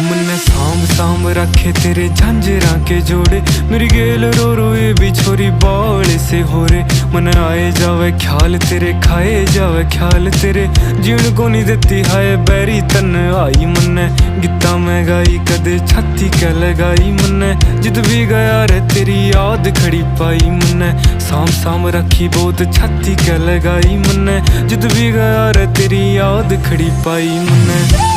मन्ने सांभ सांभ रखे तेरे झांझरा के जोड़े, मेरी गेल रो रो ये भी छोरी बाले से हो रे। मन आए जावे ख्याल तेरे, खाए जावे ख्याल तेरे, जीण को नहीं देती हाय बैरी तन आई। मन्ने गीता मैं गाई कदे छाती कै लगाई, मन्ने जिद भी गया रे तेरी याद खड़ी पाई। मन्ने सांभ सांभ रखी बहुत छाती कै लगाई, मन्ने जिद भी गया रे तेरी याद खड़ी पाई। मन्ने